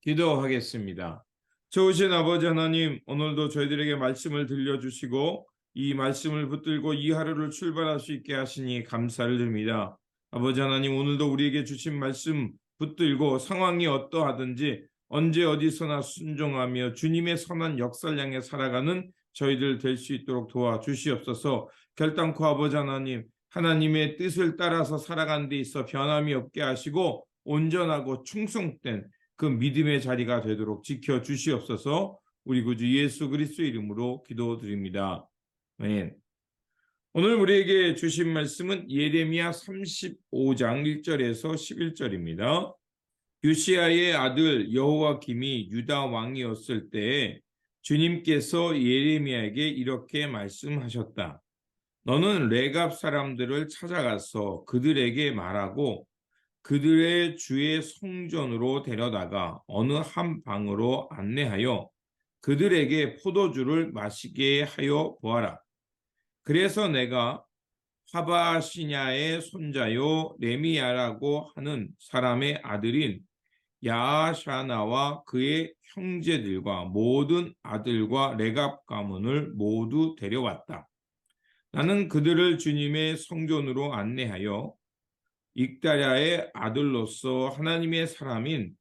기도하겠습니다. 좋으신 아버지 하나님, 오늘도 저희들에게 말씀을 들려주시고 이 말씀을 붙들고 이 하루를 출발할 수 있게 하시니 감사를 드립니다. 아버지 하나님, 오늘도 우리에게 주신 말씀 붙들고 상황이 어떠하든지 언제 어디서나 순종하며 주님의 선한 역사를 향해 살아가는 저희들 될 수 있도록 도와주시옵소서. 결단코 아버지 하나님, 하나님의 뜻을 따라서 살아가는 데 있어 변함이 없게 하시고 온전하고 충성된 그 믿음의 자리가 되도록 지켜주시옵소서. 우리 구주 예수 그리스도 이름으로 기도드립니다. 아멘. 오늘 우리에게 주신 말씀은 예레미야 35장 1절에서 11절입니다. 요시야의 아들 여호와김이 유다 왕이었을 때에 주님께서 예레미야에게 이렇게 말씀하셨다. 너는 레갑 사람들을 찾아가서 그들에게 말하고 그들의 주의 성전으로 데려다가 어느 한 방으로 안내하여 그들에게 포도주를 마시게 하여 보아라. 그래서 내가 하바시냐의 손자요 레미야라고 하는 사람의 아들인 야샤나와 그의 형제들과 모든 아들과 레갑 가문을 모두 데려왔다. 나는 그들을 주님의 성전으로 안내하여 익다랴의 아들로서 하나님의 사람인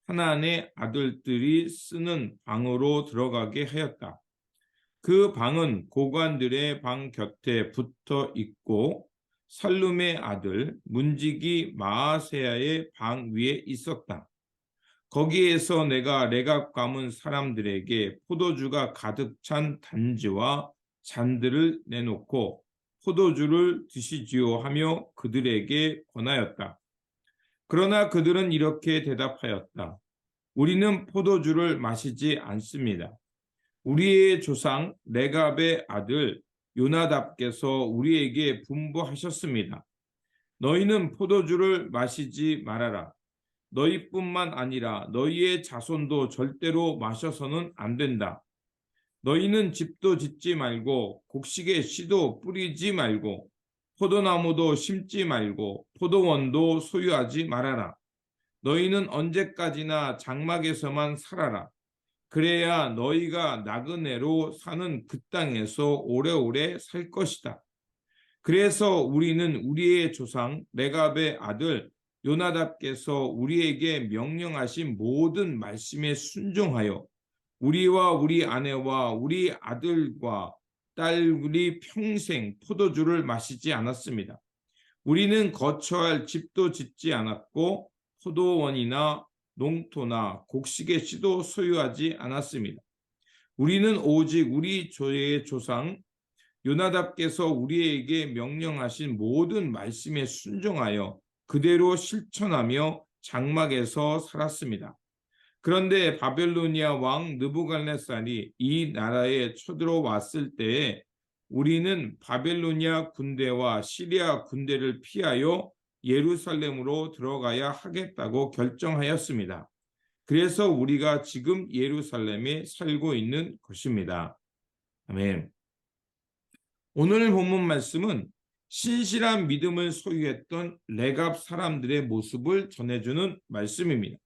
하나님의 아들들이 쓰는 방으로 들어가게 하였다. 그 방은 고관들의 방 곁에 붙어 있고 살룸의 아들 문지기 마아세야의 방 위에 있었다. 거기에서 내가 레갑 가문 사람들에게 포도주가 가득 찬 단지와 잔들을 내놓고 포도주를 드시지요 하며 그들에게 권하였다. 그러나 그들은 이렇게 대답하였다. 우리는 포도주를 마시지 않습니다. 우리의 조상 레갑의 아들 요나답께서 우리에게 분부하셨습니다. 너희는 포도주를 마시지 말아라. 너희뿐만 아니라 너희의 자손도 절대로 마셔서는 안 된다. 너희는 집도 짓지 말고 곡식에 씨도 뿌리지 말고 포도나무도 심지 말고 포도원도 소유하지 말아라. 너희는 언제까지나 장막에서만 살아라. 그래야 너희가 나그네로 사는 그 땅에서 오래오래 살 것이다. 그래서 우리는 우리의 조상 레갑의 아들 요나답께서 우리에게 명령하신 모든 말씀에 순종하여 우리와 우리 아내와 우리 아들과 딸이 평생 포도주를 마시지 않았습니다. 우리는 거처할 집도 짓지 않았고 포도원이나 농토나 곡식의 씨도 소유하지 않았습니다. 우리는 오직 우리 조의 조상 요나답께서 우리에게 명령하신 모든 말씀에 순종하여 그대로 실천하며 장막에서 살았습니다. 그런데 바벨로니아 왕 느부갓네살이 이 나라에 쳐들어왔을 때에 우리는 바벨로니아 군대와 시리아 군대를 피하여 예루살렘으로 들어가야 하겠다고 결정하였습니다. 그래서 우리가 지금 예루살렘에 살고 있는 것입니다. 아멘. 오늘 본문 말씀은 신실한 믿음을 소유했던 레갑 사람들의 모습을 전해주는 말씀입니다.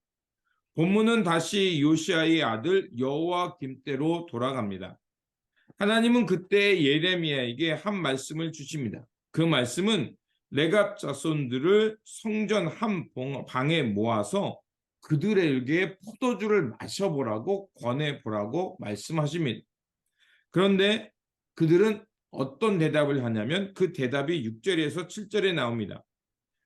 본문은 다시 요시야의 아들 여호와김 때로 돌아갑니다. 하나님은 그때 예레미야에게 한 말씀을 주십니다. 그 말씀은 레갑 자손들을 성전 한 방에 모아서 그들에게 포도주를 마셔보라고 권해보라고 말씀하십니다. 그런데 그들은 어떤 대답을 하냐면 그 대답이 6절에서 7절에 나옵니다.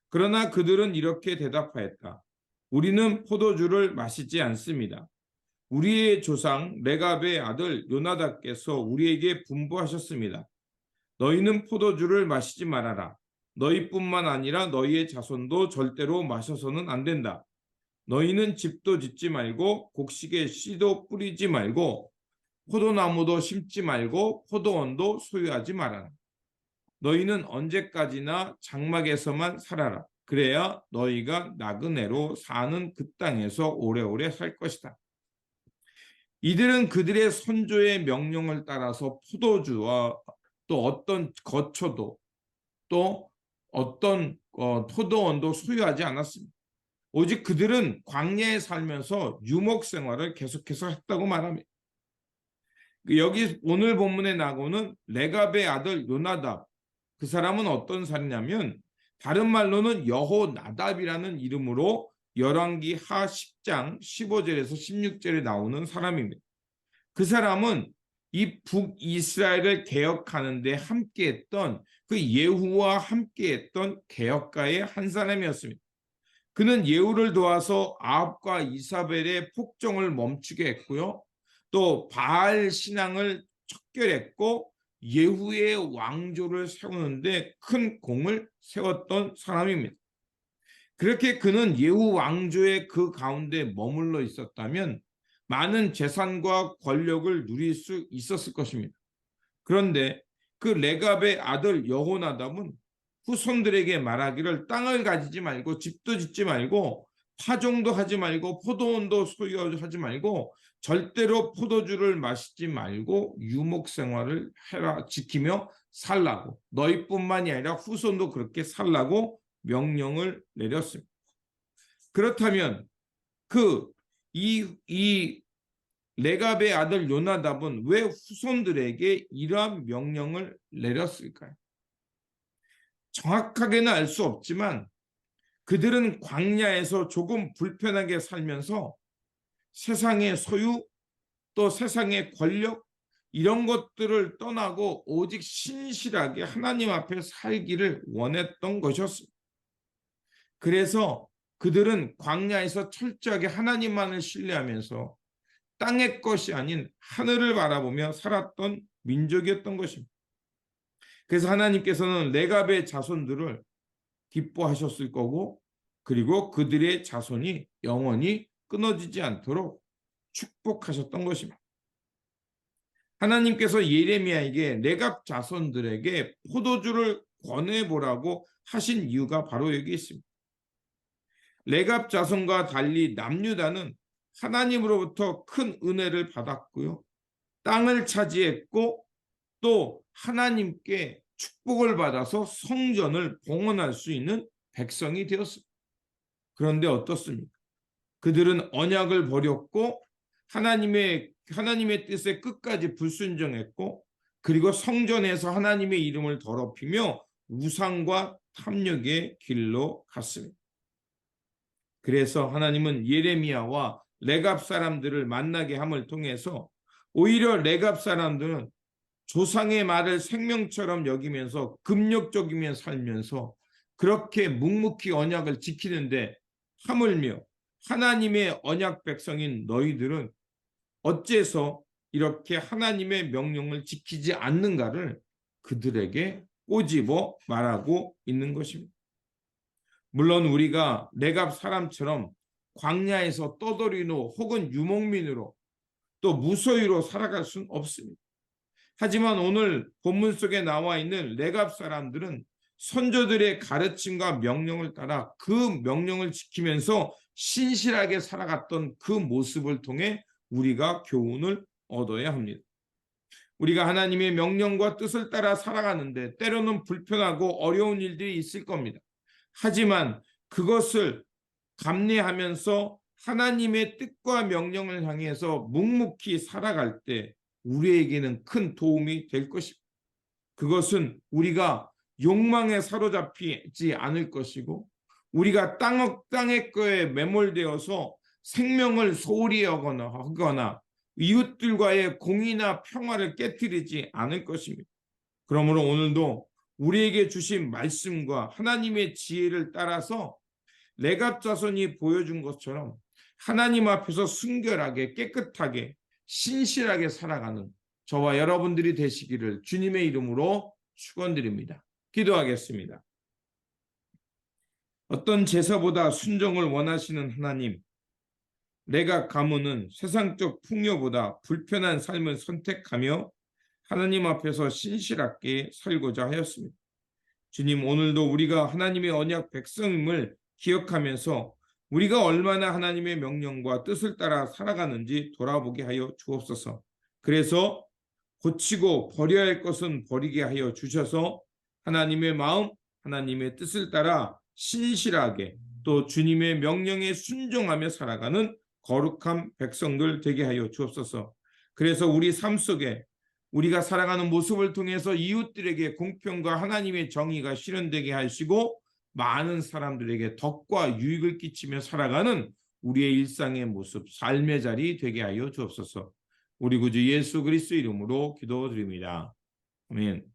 그러나 그들은 이렇게 대답하였다. 우리는 포도주를 마시지 않습니다. 우리의 조상 레갑의 아들 요나답께서 우리에게 분부하셨습니다. 너희는 포도주를 마시지 말아라. 너희뿐만 아니라 너희의 자손도 절대로 마셔서는 안 된다. 너희는 집도 짓지 말고 곡식에 씨도 뿌리지 말고 포도나무도 심지 말고 포도원도 소유하지 말아라. 너희는 언제까지나 장막에서만 살아라. 그래야 너희가 나그네로 사는 그 땅에서 오래오래 살 것이다. 이들은 그들의 선조의 명령을 따라서 포도주와 또 어떤 거처도 또 어떤 포도원도 소유하지 않았습니다. 오직 그들은 광야에 살면서 유목 생활을 계속해서 했다고 말합니다. 여기 오늘 본문에 나오는 레갑의 아들 요나답, 그 사람은 어떤 사람이냐면 다른 말로는 여호나답이라는 이름으로 열왕기 하 10장 15절에서 16절에 나오는 사람입니다. 그 사람은 이 북이스라엘을 개혁하는 데 함께했던 그 예후와 함께했던 개혁가의 한 사람이었습니다. 그는 예후를 도와서 아합과 이사벨의 폭정을 멈추게 했고요. 또 바알 신앙을 척결했고 예후의 왕조를 세우는데 큰 공을 세웠던 사람입니다. 그렇게 그는 예후 왕조의 그 가운데 머물러 있었다면 많은 재산과 권력을 누릴 수 있었을 것입니다. 그런데 그 레갑의 아들 여호나답은 후손들에게 말하기를 땅을 가지지 말고 집도 짓지 말고 파종도 하지 말고 포도원도 소유하지 말고 절대로 포도주를 마시지 말고 유목 생활을 해라, 지키며 살라고, 너희뿐만이 아니라 후손도 그렇게 살라고 명령을 내렸습니다. 그렇다면 이 레갑의 아들 요나답은 왜 후손들에게 이러한 명령을 내렸을까요? 정확하게는 알 수 없지만 그들은 광야에서 조금 불편하게 살면서 세상의 소유, 또 세상의 권력, 이런 것들을 떠나고 오직 신실하게 하나님 앞에 살기를 원했던 것이었습니다. 그래서 그들은 광야에서 철저하게 하나님만을 신뢰하면서 땅의 것이 아닌 하늘을 바라보며 살았던 민족이었던 것입니다. 그래서 하나님께서는 레갑의 자손들을 기뻐하셨을 거고, 그리고 그들의 자손이 영원히 끊어지지 않도록 축복하셨던 것입니다. 하나님께서 예레미야에게 레갑 자손들에게 포도주를 권해보라고 하신 이유가 바로 여기 있습니다. 레갑 자손과 달리 남유다는 하나님으로부터 큰 은혜를 받았고요. 땅을 차지했고 또 하나님께 축복을 받아서 성전을 봉헌할 수 있는 백성이 되었습니다. 그런데 어떻습니까? 그들은 언약을 버렸고 하나님의 뜻에 끝까지 불순종했고, 그리고 성전에서 하나님의 이름을 더럽히며 우상과 탐욕의 길로 갔습니다. 그래서 하나님은 예레미야와 레갑 사람들을 만나게 함을 통해서 오히려 레갑 사람들은 조상의 말을 생명처럼 여기면서 금욕적이며 살면서 그렇게 묵묵히 언약을 지키는데, 하물며 하나님의 언약 백성인 너희들은 어째서 이렇게 하나님의 명령을 지키지 않는가를 그들에게 꼬집어 말하고 있는 것입니다. 물론 우리가 레갑 사람처럼 광야에서 떠돌이로 혹은 유목민으로 또 무소유로 살아갈 수는 없습니다. 하지만 오늘 본문 속에 나와 있는 레갑 사람들은 선조들의 가르침과 명령을 따라 그 명령을 지키면서 신실하게 살아갔던 그 모습을 통해 우리가 교훈을 얻어야 합니다. 우리가 하나님의 명령과 뜻을 따라 살아가는데 때로는 불편하고 어려운 일들이 있을 겁니다. 하지만 그것을 감내하면서 하나님의 뜻과 명령을 향해서 묵묵히 살아갈 때 우리에게는 큰 도움이 될 것입니다. 그것은 우리가 욕망에 사로잡히지 않을 것이고, 우리가 땅의 거에 매몰되어서 생명을 소홀히 하거나 이웃들과의 공의나 평화를 깨트리지 않을 것입니다. 그러므로 오늘도 우리에게 주신 말씀과 하나님의 지혜를 따라서 레갑 자손이 보여준 것처럼 하나님 앞에서 순결하게 깨끗하게 신실하게 살아가는 저와 여러분들이 되시기를 주님의 이름으로 축원드립니다. 기도하겠습니다. 어떤 제사보다 순종을 원하시는 하나님, 레갑 가문은 세상적 풍요보다 불편한 삶을 선택하며 하나님 앞에서 신실하게 살고자 하였습니다. 주님, 오늘도 우리가 하나님의 언약 백성임을 기억하면서 우리가 얼마나 하나님의 명령과 뜻을 따라 살아가는지 돌아보게 하여 주옵소서. 그래서 고치고 버려야 할 것은 버리게 하여 주셔서 하나님의 마음, 하나님의 뜻을 따라 신실하게 또 주님의 명령에 순종하며 살아가는 거룩한 백성들 되게 하여 주옵소서. 그래서 우리 삶 속에 우리가 살아가는 모습을 통해서 이웃들에게 공평과 하나님의 정의가 실현되게 하시고 많은 사람들에게 덕과 유익을 끼치며 살아가는 우리의 일상의 모습, 삶의 자리 되게 하여 주옵소서. 우리 구주 예수 그리스도 이름으로 기도드립니다. 아멘.